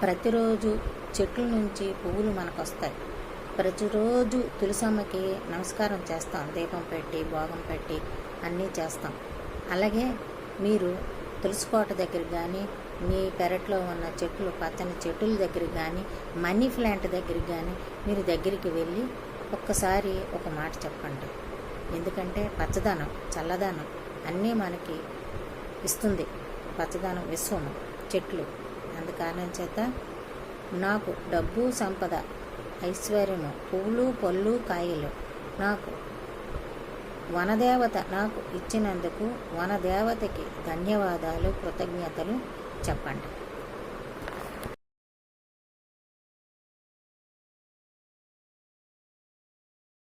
ప్రతిరోజు చెట్ల నుంచి పువ్వులు మనకు వస్తాయి. ప్రతిరోజు తులసమ్మకి నమస్కారం చేస్తాం, దీపం పెట్టి భోగం పెట్టి అన్నీ చేస్తాం. అలాగే మీరు తులసి కోట దగ్గర కానీ, మీ పెరట్లో ఉన్న చెట్లు పచ్చని చెట్ల దగ్గర కానీ, మనీ ప్లాంట్ దగ్గరికి కానీ మీరు దగ్గరికి వెళ్ళి ఒక్కసారి ఒక మాట చెప్పండి. ఎందుకంటే పచ్చదనం, చల్లదనం అన్నీ మనకి ఇస్తుంది. పచ్చదనం విశ్వము, చెట్లు. అందుకారణం చేత నాకు డబ్బు, సంపద, ఐశ్వర్యము, పువ్వులు, పళ్ళు, కాయలు నాకు వనదేవత నాకు ఇచ్చినందుకు వనదేవతకి ధన్యవాదాలు, కృతజ్ఞతలు చెప్పండి.